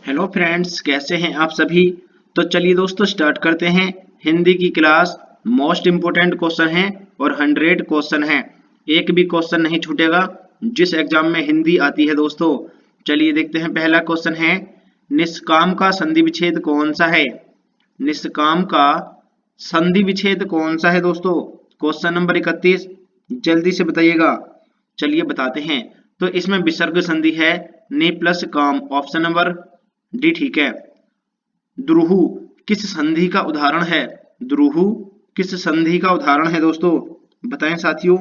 Hello friends, कैसे हैं आप सभी। तो चलिए दोस्तों स्टार्ट करते हैं हिंदी की क्लास। मोस्ट इम्पोर्टेंट क्वेश्चन है और 100 क्वेश्चन है, एक भी क्वेश्चन नहीं छूटेगा जिस एग्जाम में हिंदी आती है दोस्तों। चलिए देखते हैं, पहला क्वेश्चन है निष्काम का संधि विच्छेद कौन सा है। निष्काम का संधि विच्छेद कौन सा है दोस्तों। क्वेश्चन नंबर 31, जल्दी से बताइएगा। चलिए बताते हैं। तो इसमें विसर्ग संधि है नि प्लस काम, ऑप्शन नंबर डी ठीक है। द्रुहु किस संधि का उदाहरण है। द्रुहु किस संधि का उदाहरण है दोस्तों, बताएं साथियों।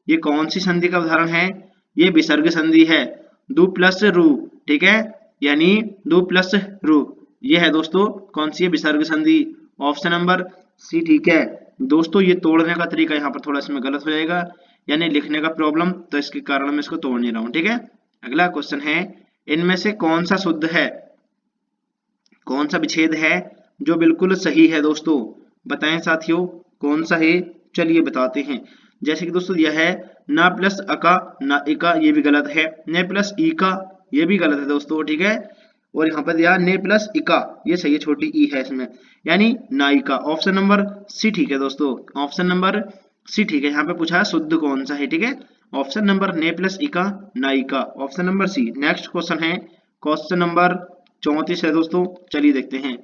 ये कौन सी संधि का उदाहरण है। ये विसर्ग संधि है। दु प्लस रु, ठीक है, यानी दु प्लस रु, ये है दोस्तों कौन सी है, विसर्ग संधि, ऑप्शन नंबर सी ठीक है। दोस्तों ये तोड़ने का तरीका यहाँ पर थोड़ा इसमें गलत हो जाएगा, यानी लिखने का प्रॉब्लम, तो इसके कारण मैं इसको तोड़ नहीं रहा हूँ, ठीक है। अगला क्वेश्चन है इनमें से कौन सा शुद्ध है, कौन सा विच्छेद है जो बिल्कुल सही है दोस्तों, बताएं साथियों कौन सा है। चलिए बताते हैं। जैसे कि दोस्तों यह है ना प्लस अका ना इका, ये भी गलत है। ने प्लस ई का, ये भी गलत है दोस्तों, ठीक है। और यहाँ पर दिया ने प्लस इका, ये सही है, छोटी ई है इसमें, यानी नायिका, ऑप्शन नंबर सी ठीक है दोस्तों, ऑप्शन नंबर सी ठीक है। यहाँ पे पूछा है शुद्ध कौन सा है, ठीक है। ऑप्शन नंबर ने प्लस इका नायिका, option number C. Next question है क्वेश्चन नंबर 34 है दोस्तों। चलिए देखते हैं।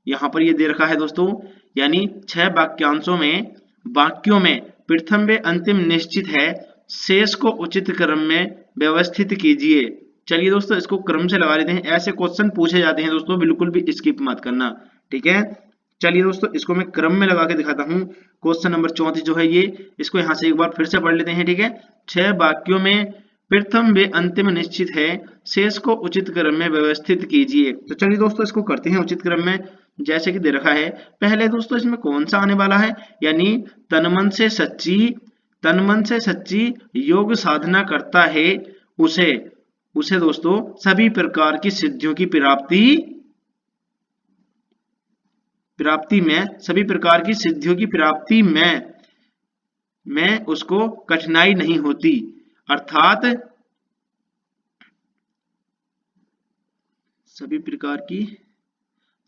यहाँ पर ये दे रखा है दोस्तों, यानी 6 वाक्यांशों में वाक्यों में प्रथम व अंतिम निश्चित है, शेष को उचित क्रम में व्यवस्थित कीजिए। चलिए दोस्तों इसको क्रम से लगा लेते हैं, ऐसे क्वेश्चन पूछे जाते हैं दोस्तों, बिल्कुल भी स्किप मत करना, ठीक है। चलिए दोस्तों इसको मैं क्रम में लगा के दिखाता हूँ। क्वेश्चन नंबर 34 जो है ये, इसको यहाँ से एक बार फिर से पढ़ लेते हैं, ठीक है। 6 वाक्यों में प्रथम व अंतिम निश्चित है, शेष को उचित क्रम में व्यवस्थित कीजिए। तो चलिए दोस्तों इसको करते हैं उचित क्रम में, जैसे कि दे रखा है। पहले दोस्तों इसमें कौन सा आने वाला है, यानी तन मन से सच्ची योग साधना करता है उसे, उसे दोस्तों सभी प्रकार की सिद्धियों की प्राप्ति में, सभी प्रकार की सिद्धियों की प्राप्ति में उसको कठिनाई नहीं होती, अर्थात सभी प्रकार की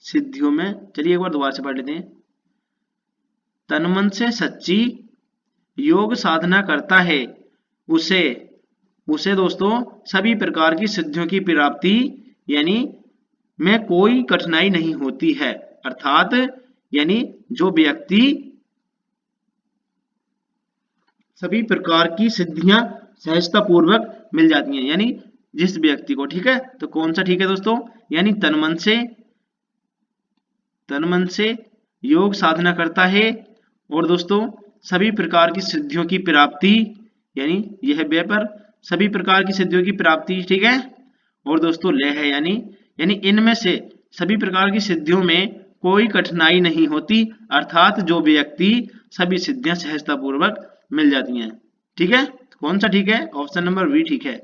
सिद्धियों में। चलिए एक बार दोबारा से पढ़ लेते हैं। तन मन से सच्ची योग साधना करता है उसे, उसे दोस्तों सभी प्रकार की सिद्धियों की प्राप्ति यानी में कोई कठिनाई नहीं होती है, अर्थात यानी जो व्यक्ति सभी प्रकार की सिद्धियां सहजता पूर्वक मिल जाती हैं, यानी जिस व्यक्ति को, ठीक है। तो कौन सा ठीक है दोस्तों, यानी तन मन से योग साधना करता है और दोस्तों सभी प्रकार की सिद्धियों की प्राप्ति, यानी यह व्य पर सभी प्रकार की सिद्धियों की प्राप्ति, ठीक है। और दोस्तों ले है, यानी इनमें से सभी प्रकार की सिद्धियों में कोई कठिनाई नहीं होती, अर्थात जो व्यक्ति सभी सिद्धियां सहजता पूर्वक मिल जाती हैं, ठीक है। कौन सा ठीक है, ऑप्शन नंबर बी ठीक है।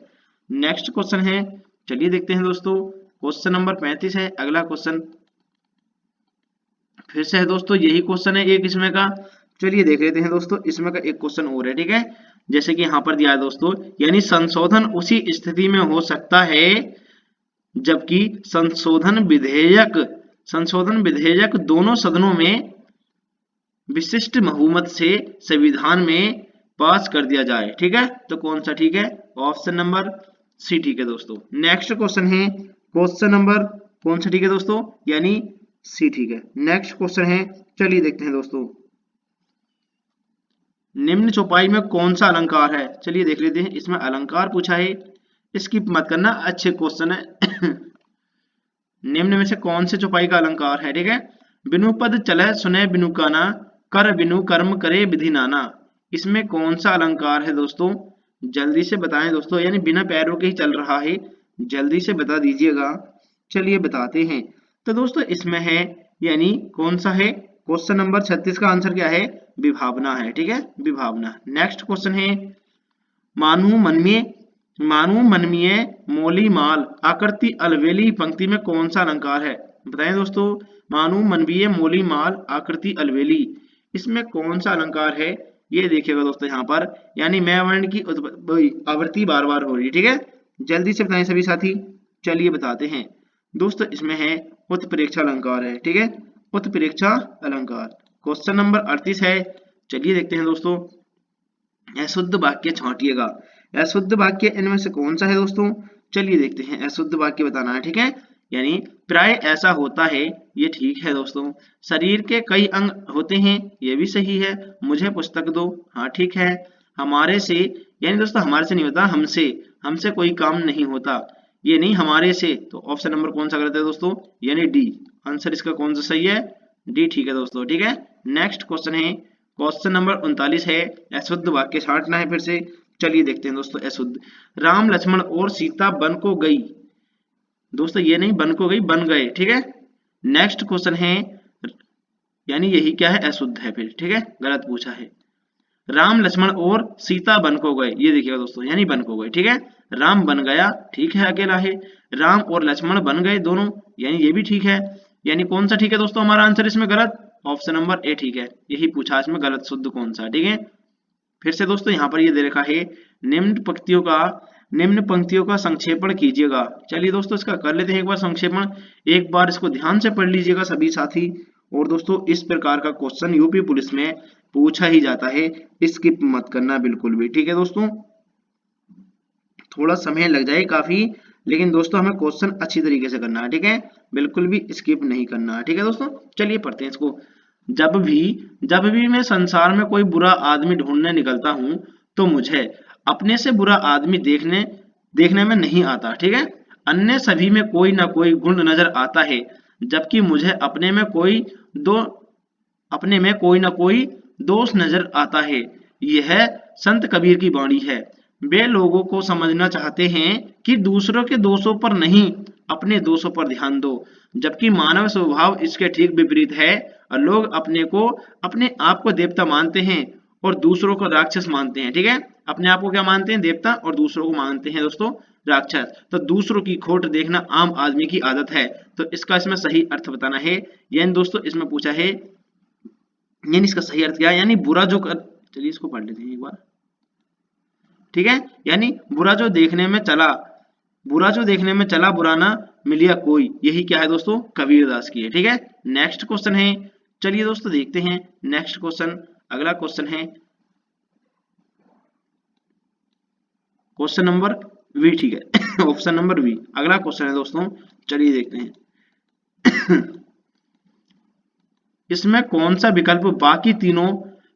नेक्स्ट क्वेश्चन है, चलिए देखते हैं दोस्तों। क्वेश्चन नंबर 35 है अगला क्वेश्चन, फिर से है दोस्तों यही क्वेश्चन है एक इसमें का। चलिए देख लेते हैं दोस्तों, इसमें का एक क्वेश्चन और है, ठीक है। जैसे कि यहाँ पर दिया है दोस्तों, यानी संशोधन उसी स्थिति में हो सकता है जबकि संशोधन विधेयक दोनों सदनों में विशिष्ट बहुमत से संविधान में पास कर दिया जाए, ठीक है। तो कौन सा ठीक है, ऑप्शन नंबर सी ठीक है दोस्तों। नेक्स्ट क्वेश्चन है क्वेश्चन नंबर कौन सा ठीक है दोस्तों, यानी सी ठीक है। नेक्स्ट क्वेश्चन है, चलिए देखते हैं दोस्तों। निम्न चौपाई में कौन सा अलंकार है, चलिए देख लेते हैं। इसमें अलंकार पूछा है, स्किप मत करना, अच्छे क्वेश्चन है। निम्न में से कौन से चौपाई का अलंकार है, ठीक है। बिनु पद चले सुने बिनु काना, कर बिनु कर्म करे विधि नाना। इसमें कौन सा अलंकार है दोस्तों, जल्दी से बताएं दोस्तों, यानी बिना पैरों के ही चल रहा है, जल्दी से बता दीजिएगा। चलिए बताते हैं। तो दोस्तों इसमें है, यानी कौन सा है, क्वेश्चन नंबर 36 का आंसर क्या है, विभावना है, ठीक है, विभावना। नेक्स्ट क्वेश्चन है मानु मनमीय मोली माल आकृति अलवेली पंक्ति में कौन सा अलंकार है, बताएं दोस्तों। मानु मनवीय मोली माल आकृति अलवेली, इसमें कौन सा अलंकार है, ये देखिएगा दोस्तों यहाँ पर, यानी मैं वर्ण की आवृत्ति बार बार हो रही है, ठीक है। जल्दी से बताएं सभी साथी, चलिए बताते हैं। दोस्तों इसमें है उत्प्रेक्षा अलंकार है, ठीक है, उत्प्रेक्षा अलंकार। क्वेश्चन नंबर 38 है, चलिए देखते हैं दोस्तों। अशुद्ध वाक्य छांटिएगा। अशुद्ध वाक्य इनमें से कौन सा है दोस्तों? चलिए देखते हैं, अशुद्ध वाक्य बताना है, ठीक है। यानी प्राय ऐसा होता है, ये ठीक है दोस्तों। शरीर के कई अंग होते हैं, ये भी सही है। मुझे पुस्तक दो, हाँ ठीक है। हमारे से, यानी दोस्तों हमारे से नहीं होता, हमसे, हमसे कोई काम नहीं होता, ये नहीं हमारे से। तो ऑप्शन नंबर कौन सा गलत है दोस्तों? यानी डी। आंसर इसका कौन सा सही है? डी ठीक है दोस्तों, ठीक है। नेक्स्ट क्वेश्चन है, क्वेश्चन नंबर 39 है, अशुद्ध वाक्य छांटना है फिर से। चलिए देखते हैं दोस्तों। अशुद्ध, राम लक्ष्मण और सीता वन को गई। दोस्तों ये नहीं वन को गई, बन गए, ठीक है। नेक्स्ट क्वेश्चन है, यानी यही क्या है? अशुद्ध है फिर, ठीक है, गलत पूछा है। राम लक्ष्मण और सीता वन को गए, ये देखिएगा दोस्तों, यानी वन को गए, ठीक है। राम बन गया, ठीक है, अकेला है। राम और लक्ष्मण बन गए दोनों, यानी ये भी ठीक है। यानी कौन सा ठीक है दोस्तों? हमारा आंसर इसमें गलत, ऑप्शन नंबर ए ठीक है। यही पूछा इसमें गलत शुद्ध कौन सा, ठीक है। फिर से दोस्तों यहाँ पर ये दे रखा है, निम्न पंक्तियों का संक्षेपण कीजिएगा। चलिए दोस्तों इसका कर लेते हैं एक बार संक्षेपण। एक बार इसको ध्यान से पढ़ लीजिएगा सभी साथी। और दोस्तों इस प्रकार का क्वेश्चन यूपी पुलिस में पूछा ही जाता है, स्किप मत करना बिल्कुल भी, ठीक है दोस्तों। थोड़ा समय लग जाए काफी, लेकिन दोस्तों हमें क्वेश्चन अच्छी तरीके से करना है, ठीक है, बिल्कुल भी स्किप नहीं करना है, ठीक है दोस्तों। चलिए पढ़ते हैं इसको। जब भी मैं संसार में कोई बुरा आदमी ढूंढने निकलता हूं, तो मुझे अपने से बुरा आदमी देखने में नहीं आता, ठीक है। अन्य सभी में कोई ना कोई गुण नजर आता है, जबकि मुझे अपने में कोई ना कोई दोष नजर आता है। यह संत कबीर की वाणी है। वे लोगों को समझना चाहते हैं कि दूसरों के दोषों पर नहीं, अपने दोषों पर ध्यान दो, जबकि मानव स्वभाव इसके ठीक विपरीत है। और लोग अपने आप को देवता मानते हैं और दूसरों को राक्षस मानते हैं, ठीक है। अपने आप को क्या मानते हैं? देवता, और दूसरों को मानते हैं दोस्तों राक्षस। तो दूसरों की खोट देखना आम आदमी की आदत है। तो इसका इसमें सही अर्थ बताना है। यानी दोस्तों इसमें पूछा है, यानी इसका सही अर्थ क्या है? यानी बुरा जो कर, चलिए इसको पढ़ लेते हैं एक बार, ठीक है। यानी बुरा जो देखने में चला बुरा ना मिलिया कोई, यही क्या है दोस्तों? कबीरदास की है, ठीक है। नेक्स्ट क्वेश्चन है, चलिए दोस्तों देखते हैं नेक्स्ट क्वेश्चन। अगला क्वेश्चन है क्वेश्चन नंबर वी, ठीक है। ऑप्शन नंबर वी अगला क्वेश्चन है दोस्तों, चलिए देखते हैं। इसमें कौन सा विकल्प बाकी तीनों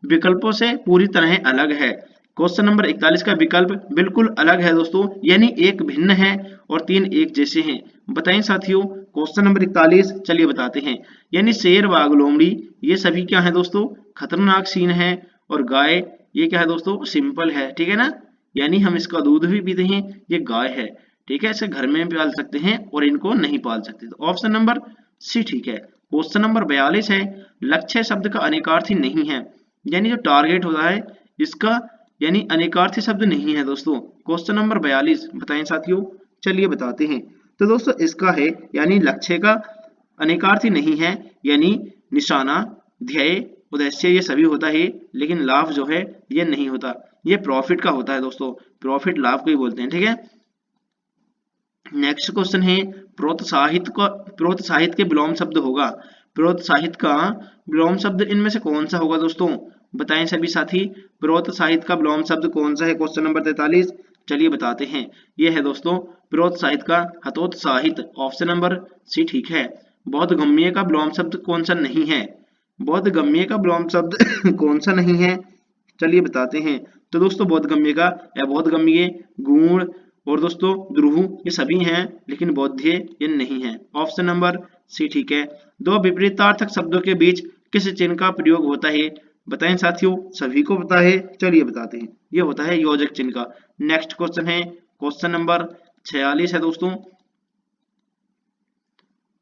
विकल्पों से पूरी तरह अलग है? क्वेश्चन नंबर 41 का विकल्प बिल्कुल अलग है दोस्तों, यानी एक भिन्न है और तीन एक जैसे हैं। बताएं साथियों, क्वेश्चन नंबर 41, चलिए बताते हैं। यानी शेर, बाघ, लोमड़ी, ये सभी क्या है दोस्तों? खतरनाक सीन है। और गाय, ये क्या है दोस्तों? सिंपल है, ठीक है ना। यानी हम इसका दूध भी पीते हैं, ये गाय है, ठीक है। इसे घर में पाल सकते हैं और इनको नहीं पाल सकते। तो ऑप्शन नंबर सी ठीक है। क्वेश्चन नंबर 42 है, लक्ष्य शब्द का अनेकार्थी नहीं है। यानी जो टारगेट होता है इसका, यानी अनेकार्थी शब्द नहीं है दोस्तों। क्वेश्चन नंबर 42 बताएं साथियों, चलिए बताते हैं। तो दोस्तों इसका है, यानी लक्ष्य का अनेकार्थी नहीं है, यानी निशाना, ध्येय, उद्देश्य ये सभी होता है, लेकिन लाभ जो है ये नहीं होता। ये प्रॉफिट का होता है दोस्तों, प्रॉफिट लाभ को ही बोलते हैं, ठीक है। नेक्स्ट क्वेश्चन है, प्रोत्साहित के विलोम शब्द होगा। प्रोत्साहित का विलोम शब्द इनमें से कौन सा होगा दोस्तों? बताएं सभी साथी, प्रोत्साहित का विलोम शब्द कौन सा है? क्वेश्चन नंबर 43, चलिए बताते हैं। यह है दोस्तों प्रोत्साहित का हतोत्साहित, ऑप्शन नंबर सी ठीक है। बोधगम्य का विलोम शब्द कौन सा नहीं है? बोधगम्य का विलोम शब्द कौन सा नहीं है? चलिए बताते हैं। तो दोस्तों बोधगम्य का अबोधगम्य, गुण और दोस्तों ध्रुव, ये सभी हैं, लेकिन बोध्य ये नहीं है। ऑप्शन नंबर सी ठीक है। दो विपरीतार्थक शब्दों के बीच किस चिन्ह का प्रयोग होता है? बताएं साथियों, सभी को पता है, चलिए बताते हैं। ये होता है योजक चिन्ह का। नेक्स्ट क्वेश्चन है, क्वेश्चन नंबर 46 है दोस्तों।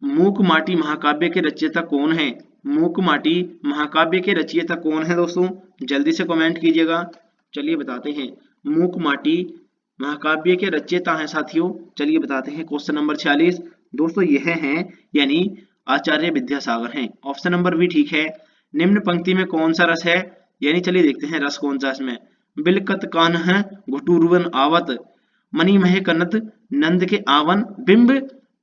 मूक माटी महाकाव्य के रचयिता कौन है? मूक माटी महाकाव्य के रचयिता कौन है दोस्तों? जल्दी से कमेंट कीजिएगा। चलिए बताते हैं। मूक माटी महाकाव्य के रचयिता हैं साथियों, चलिए बताते हैं। क्वेश्चन नंबर 46 दोस्तों यह हैं, यानी आचार्य विद्यासागर हैं। ऑप्शन नंबर भी ठीक है। निम्न पंक्ति में कौन सा रस है? यानी चलिए देखते हैं रस कौन सा इसमें। बिलकत कान्ह घुटुरवन आवत, मणिमय कनत नंद के आवन, बिंब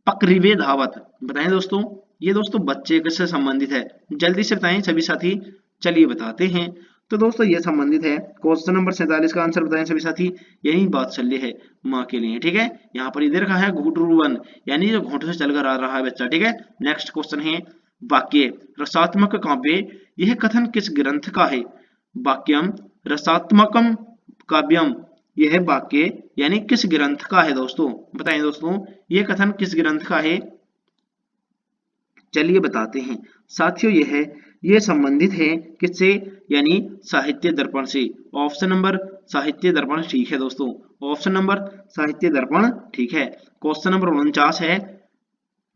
पकरिवे धावत, बताएं दोस्तों, ये दोस्तों बच्चे किससे संबंधित है, जल्दी से बताएं सभी साथी। चलिए बताते हैं। तो दोस्तों ये संबंधित है, क्वेश्चन नंबर 47 का आंसर बताएं सभी साथी। यही वात्सल्य है माँ के लिए, ठीक है। यहाँ पर इधर रखा है घूटरुवन, यानी जो घोंटों से चलकर आ रहा है बच्चा, ठीक है। नेक्स्ट क्वेश्चन है वाक्य रसात्मक काव्य, यह कथन किस ग्रंथ का है। वाक्यम रसात्मकम काव्यम, यह वाक्य यानी किस ग्रंथ का है दोस्तों, बताएं दोस्तों, यह कथन किस ग्रंथ का है। चलिए बताते हैं साथियों, यह संबंधित है किससे, यानी साहित्य दर्पण से। ऑप्शन नंबर साहित्य दर्पण ठीक है दोस्तों, ऑप्शन नंबर साहित्य दर्पण ठीक है। क्वेश्चन नंबर 49 है,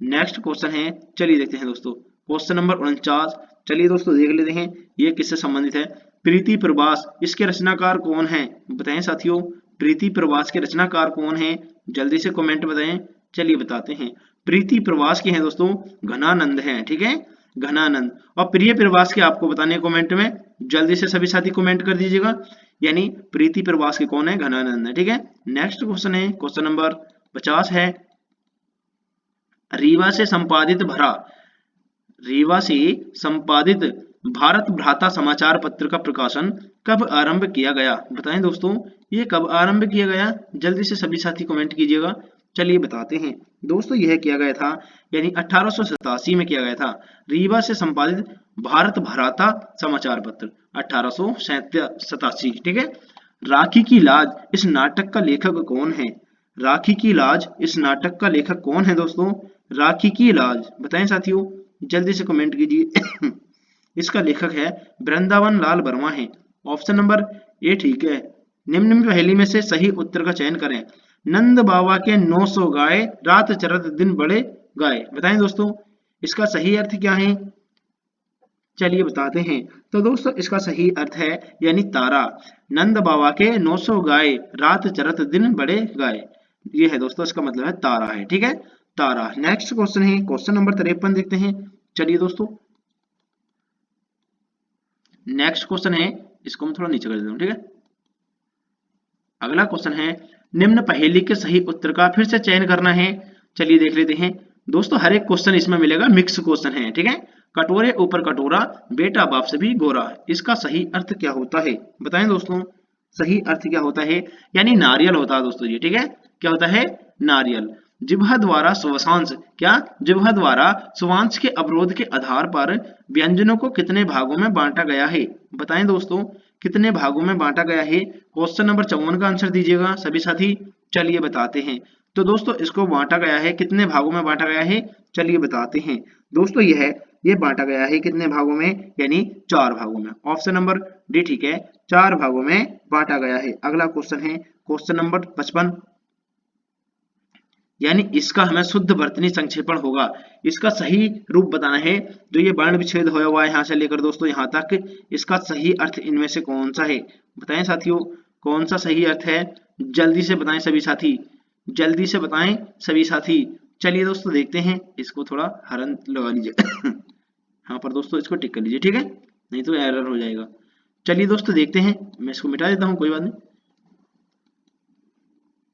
नेक्स्ट क्वेश्चन है, चलिए देखते हैं दोस्तों। क्वेश्चन नंबर 49, चलिए दोस्तों देख लेते हैं ये किससे संबंधित है। प्रीति प्रवास, इसके रचनाकार कौन है, बताएं साथियों। प्रीति प्रवास के रचनाकार कौन है, जल्दी से कमेंट बताएं। चलिए बताते हैं। प्रीति प्रवास के हैं दोस्तों घनानंद हैं, ठीक है, घनानंद। और प्रिय प्रवास के आपको बताने कमेंट में, जल्दी से सभी साथी कमेंट कर दीजिएगा। यानी प्रीति प्रवास के कौन है, घनानंद है, ठीक है। नेक्स्ट क्वेश्चन है, क्वेश्चन नंबर 50 है, रीवा से संपादित भरा, रीवा से संपादित भारत भ्राता समाचार पत्र का प्रकाशन कब आरंभ किया गया, बताएं दोस्तों, ये कब आरंभ किया गया, जल्दी से सभी साथी कमेंट कीजिएगा। चलिए बताते हैं दोस्तों, यह किया गया था यानी 1887 में किया गया था। रीवा से संपादित भारत भ्राता समाचार पत्र 1887, ठीक है। राखी की लाज, इस नाटक का लेखक कौन है। राखी की लाज, इस नाटक का लेखक कौन है दोस्तों, राखी की लाज, बताएं साथियों, जल्दी से कमेंट कीजिए। इसका लेखक है वृंदावन लाल वर्मा है। ऑप्शन नंबर ए ठीक है। निम्न पहेली में से सही उत्तर का चयन करें। नंद बाबा के 900 गाय, रात चरत दिन बड़े गाय, बताएं दोस्तों, इसका सही अर्थ क्या है। चलिए बताते हैं। तो दोस्तों इसका सही अर्थ है यानी तारा। नंद बाबा के 900 गाय, रात चरत दिन बड़े गाय, ये है दोस्तों, इसका मतलब है तारा है, ठीक है, तारा। नेक्स्ट क्वेश्चन है, क्वेश्चन नंबर 53 देखते हैं। चलिए दोस्तों नेक्स्ट क्वेश्चन है, इसको मैं थोड़ा नीचे कर देता हूं, ठीक है। अगला क्वेश्चन है, निम्न पहेली के सही उत्तर का फिर से चयन करना है। चलिए देख लेते हैं दोस्तों, हर एक क्वेश्चन इसमें मिलेगा, मिक्स क्वेश्चन है, ठीक है। कटोरे ऊपर कटोरा, बेटा बाप से भी गोरा, इसका सही अर्थ क्या होता है, बताएं दोस्तों, सही अर्थ क्या होता है, यानी नारियल होता है दोस्तों ये, ठीक है, क्या होता है, नारियल। जिह्वा द्वारा सुवांश, क्या, जिह्वा द्वारा सुवांश के अवरोध के आधार पर व्यंजनों को कितने भागों में बांटा गया है, बताएं दोस्तों, कितने भागों में बांटा गया है। क्वेश्चन नंबर 54 का आंसर दीजिएगा सभी साथी। चलिए बताते हैं। तो दोस्तों इसको बांटा गया है, कितने भागों में बांटा गया है, चलिए बताते हैं दोस्तों। ये बांटा गया है कितने भागों में, यानी 4 भागों में। ऑप्शन नंबर डी ठीक है, 4 भागों में बांटा गया है। अगला क्वेश्चन है क्वेश्चन नंबर 55, यानी इसका हमें शुद्ध वर्तनी संक्षेपण होगा, इसका सही रूप बताना है। जो ये वर्ण विच्छेद होया हुआ है यहाँ से लेकर दोस्तों यहाँ तक, इसका सही अर्थ इनमें से कौन सा है, बताएं साथियों, कौन सा सही अर्थ है, जल्दी से बताएं सभी साथी, जल्दी से बताएं सभी साथी। चलिए दोस्तों देखते हैं, इसको थोड़ा हरन लगा लीजिए। यहाँ पर दोस्तों इसको टिक कर लीजिए, ठीक है, नहीं तो एरर हो जाएगा। चलिए दोस्तों देखते हैं, मैं इसको मिटा देता हूँ, कोई बात नहीं।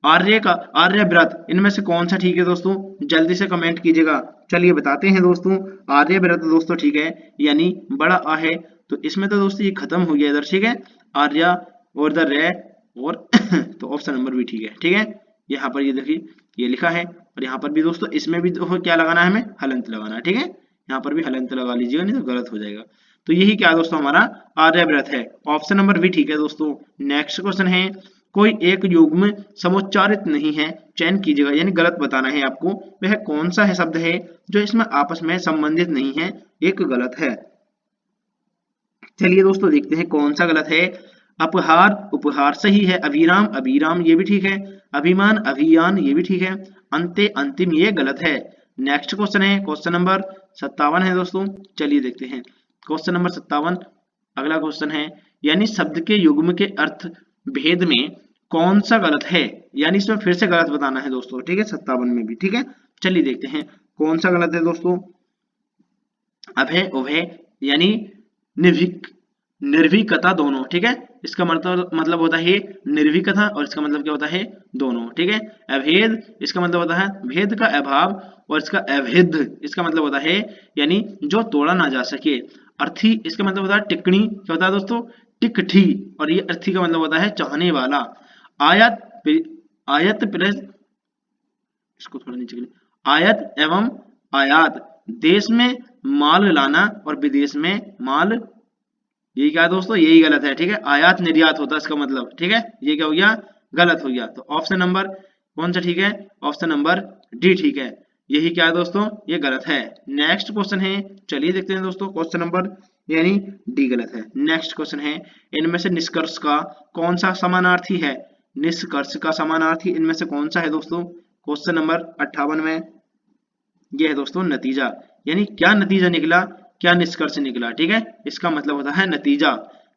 आर्यव्रत, इनमें से कौन सा ठीक है दोस्तों, जल्दी से कमेंट कीजिएगा। चलिए बताते हैं दोस्तों, आर्यव्रत दोस्तों ठीक है, यानी बड़ा आ है। तो इसमें तो दोस्तों ये खत्म हो गया इधर, ठीक है, आर्या और द रे और तो ऑप्शन नंबर भी ठीक है, ठीक है। यहाँ पर ये देखिए ये लिखा है, और यहाँ पर भी दोस्तों इसमें भी क्या लगाना है, हमें हलंत लगाना है, ठीक है, यहाँ पर भी हलंत लगा लीजिएगा, नहीं तो गलत हो जाएगा। तो यही क्या दोस्तों हमारा आर्यव्रत है, ऑप्शन नंबर भी ठीक है दोस्तों। नेक्स्ट क्वेश्चन है, कोई एक युग्म समुच्चारित नहीं है, चयन कीजिएगा, यानी गलत बताना है आपको, वह कौन सा है शब्द है जो इसमें आपस में संबंधित नहीं है, एक गलत है। चलिए दोस्तों देखते हैं कौन सा गलत है। अपहार उपहार सही है, अभिराम अभिराम ये भी ठीक है, अभिमान अभियान ये भी ठीक है, अंते अंतिम ये गलत है। नेक्स्ट क्वेश्चन है क्वेश्चन नंबर 57 है दोस्तों। चलिए देखते हैं क्वेश्चन नंबर 57, अगला क्वेश्चन है, यानी शब्द के युग्म के अर्थ भेद में कौन सा गलत है, यानी इसमें फिर से गलत बताना है दोस्तों, ठीक है, 57 में भी, ठीक है। चलिए देखते हैं कौन सा गलत है दोस्तों। अभय उभय यानी निभिक निर्भीकता दोनों, ठीक है। इसका मतलब होता है निर्भीकता और इसका मतलब क्या होता है दोनों, ठीक है। अभेद इसका मतलब होता है भेद का अभाव और इसका अभेद इसका मतलब होता है यानी जो तोड़ा ना जा सके। अर्थी इसका मतलब होता है टिकणी, क्या होता है दोस्तों टिकठी, और ये अर्थी का मतलब होता है चाहने वाला। आयत प्लस, इसको थोड़ा नीचे करिए, आयत एवं आयात, देश में माल लाना और विदेश में माल, यही क्या है दोस्तों यही गलत है, ठीक है। आयात निर्यात होता है इसका मतलब, ठीक है। ये क्या हो गया गलत हो गया। तो ऑप्शन नंबर कौन सा ठीक है, ऑप्शन नंबर डी ठीक है। यही क्या है दोस्तों ये गलत है। नेक्स्ट क्वेश्चन है, चलिए देखते हैं दोस्तों क्वेश्चन नंबर यानी डी गलत है। नेक्स्ट क्वेश्चन है, इनमें से निष्कर्ष का कौन सा समानार्थी है। निष्कर्ष का समानार्थी इनमें से कौन सा है दोस्तों, क्वेश्चन नंबर 58 में ये है दोस्तों नतीजा। यानी क्या नतीजा निकला, क्या निष्कर्ष निकला, ठीक है। इसका मतलब होता है नतीजा।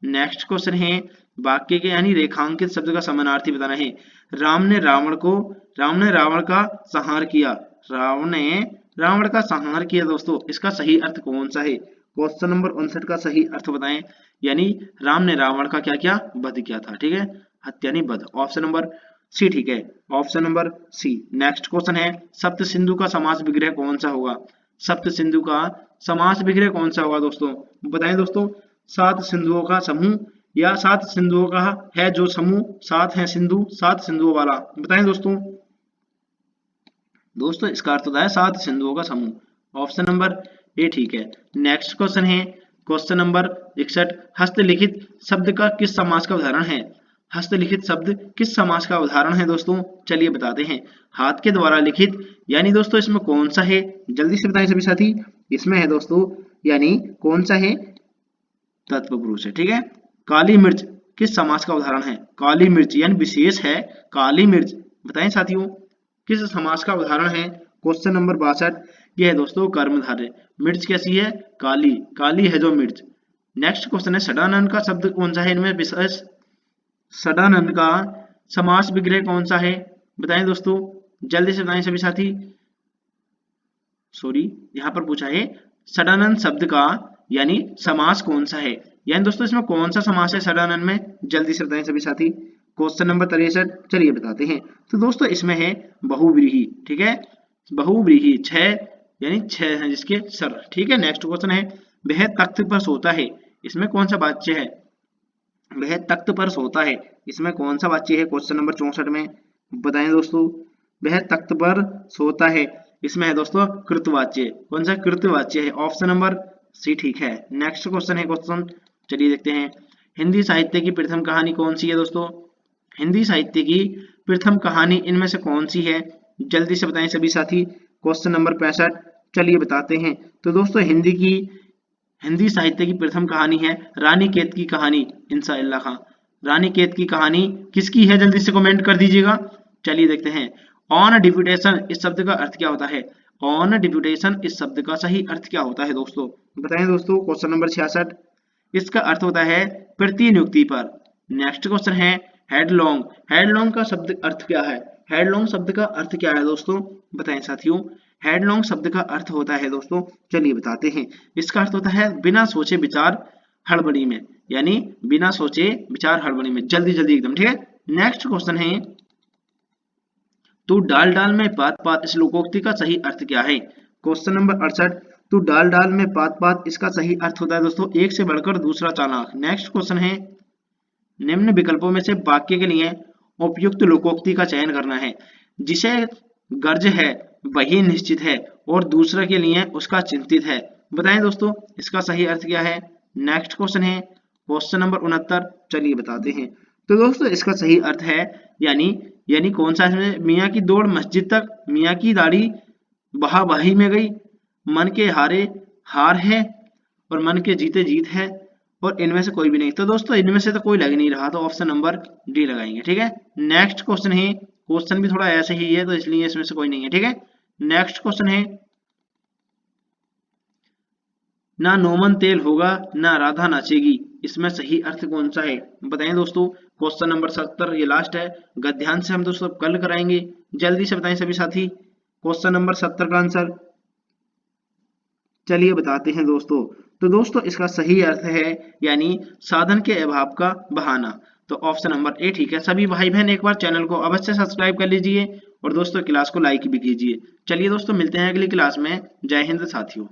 नेक्स्ट क्वेश्चन है, वाक्य के यानी रेखांकित शब्द का समानार्थी बताना है। राम ने रावण का संहार किया। रावण ने रावण का संहार किया दोस्तों, इसका सही अर्थ कौन सा है। क्वेश्चन नंबर 59 का सही अर्थ बताएं। यानी राम ने रावण का क्या किया, वध किया था, ठीक है। हत्या नहीं वध, ऑप्शन नंबर सी ठीक है, option number C. Next question है, सप्त सिंधु का समास विग्रह कौन सा होगा। सप्त सिंधु का समास विग्रह कौन सा होगा दोस्तों, बताएं दोस्तों। 7 सिंधुओं का समूह या 7 सिंधुओं का है जो समूह, 7 है सिंधु, 7 सिंधुओं वाला, बताएं दोस्तों। दोस्तों इसका अर्थ होता है 7 सिंधुओं का समूह, ऑप्शन नंबर ए ठीक है। नेक्स्ट क्वेश्चन है, क्वेश्चन नंबर 61, हस्तलिखित शब्द का किस समास का उदाहरण है। हस्तलिखित शब्द किस समास का उदाहरण है दोस्तों, चलिए बताते हैं। हाथ के द्वारा लिखित, यानी दोस्तों इसमें कौन सा है, जल्दी से बताएं सभी साथी। इसमें है दोस्तों यानी कौन सा है, तत्पुरुष है, ठीक है। काली मिर्च किस समास का उदाहरण है। काली मिर्च यानी विशेष है काली मिर्च, बताएं साथियों किस समास का उदाहरण है। क्वेश्चन नंबर 62 ये है दोस्तों कर्मधारय। मिर्च कैसी है, काली, काली है जो मिर्च। नेक्स्ट क्वेश्चन है, षडानंद का शब्द कौन सा है इनमें विशेष। षडानंद का समास विग्रह कौन सा है, बताएं दोस्तों, जल्दी से बताएं सभी साथी। सॉरी यहाँ पर पूछा है षडानंद शब्द का यानी समास कौन सा है, यानी दोस्तों इसमें कौन सा समास है षडानंद में, जल्दी से बताएं सभी साथी। क्वेश्चन नंबर 63 चलिए बताते हैं। तो दोस्तों इसमें है बहुव्रीहि, ठीक है, बहुव्रीहि 6 यानी 6 है जिसके सर, ठीक है। नेक्स्ट क्वेश्चन है, वह तख्त पर सोता है, इसमें कौन सा वाच्य है। वह तख्त पर सोता है, इसमें कौन सा वाच्य है, क्वेश्चन नंबर 64 में बताएं दोस्तों। वह तख्त पर सोता है, इसमें है दोस्तों कृतवाच्य, कौन सा कृतवाच्य है, ऑप्शन नंबर सी ठीक है। नेक्स्ट क्वेश्चन है, क्वेश्चन चलिए देखते हैं। हिंदी साहित्य की प्रथम कहानी कौन सी है दोस्तों। हिंदी साहित्य की प्रथम कहानी इनमें से कौन सी है, जल्दी से बताएं सभी साथी। क्वेश्चन नंबर 65 चलिए बताते हैं। तो दोस्तों हिंदी साहित्य की प्रथम कहानी है रानी केत की कहानी, इंशाअल्लाह खां। रानी केत की कहानी किसकी है, जल्दी से कमेंट कर दीजिएगा। चलिए देखते हैं। ऑन डिप्यूटेशन इस शब्द का अर्थ क्या होता है। ऑन डिप्यूटेशन इस शब्द का सही अर्थ क्या होता है दोस्तों, बताएं दोस्तों। क्वेश्चन नंबर 66 इसका अर्थ होता है प्रतिनियुक्ति पर। नेक्स्ट क्वेश्चन है, हेडलॉन्ग, हेडलॉन्ग का शब्द अर्थ क्या है। हेडलॉन्ग शब्द का अर्थ क्या है दोस्तों, बताएं साथियों। हेडलॉन्ग शब्द का अर्थ होता है दोस्तों, चलिए बताते हैं। इसका अर्थ होता है बिना सोचे विचार हड़बड़ी में, यानी बिना सोचे विचार हड़बड़ी में, जल्दी जल्दी एकदम, ठीक है। नेक्स्ट क्वेश्चन है, तू डाल डाल में पात पात इस लोकोक्ति का सही अर्थ क्या है। क्वेश्चन नंबर 68, तू डाल डाल में पात पात इसका सही अर्थ होता है दोस्तों एक से बढ़कर दूसरा चालाक। नेक्स्ट क्वेश्चन है, निम्न विकल्पों में से वाक्य के लिए उपयुक्त लोकोक्ति का चयन करना है। जिसे गर्ज है वही निश्चित है और दूसरे के लिए उसका चिंतित है, बताएं दोस्तों इसका सही अर्थ क्या है। नेक्स्ट क्वेश्चन है, क्वेश्चन नंबर 69 चलिए बताते हैं। तो दोस्तों इसका सही अर्थ है यानी कौन सा है, मियाँ की दौड़ मस्जिद तक, मियाँ की दाढ़ी बहा बही में गई, मन के हारे हार है और मन के जीते जीत है, और इनमें से कोई भी नहीं। तो दोस्तों इनमें से तो कोई लग नहीं रहा, तो ऑप्शन नंबर डी लगाएंगे, ठीक है। नेक्स्ट क्वेश्चन है, क्वेश्चन भी थोड़ा ऐसे ही है तो इसलिए इसमें से कोई नहीं है, ठीक है। नेक्स्ट क्वेश्चन है, ना नोमन तेल होगा ना राधा नाचेगी, इसमें सही अर्थ कौन सा है, बताएं दोस्तों। क्वेश्चन नंबर 70 ये लास्ट है, गद्यांश से हम दोस्तों कल कराएंगे, जल्दी से बताएं सभी साथी। क्वेश्चन नंबर 70 का आंसर चलिए बताते हैं दोस्तों। तो दोस्तों इसका सही अर्थ है यानी साधन के अभाव का बहाना। तो ऑप्शन नंबर ए ठीक है। सभी भाई बहन एक बार चैनल को अवश्य सब्सक्राइब कर लीजिए और दोस्तों क्लास को लाइक भी कीजिए। चलिए दोस्तों मिलते हैं अगली क्लास में। जय हिंद साथियों।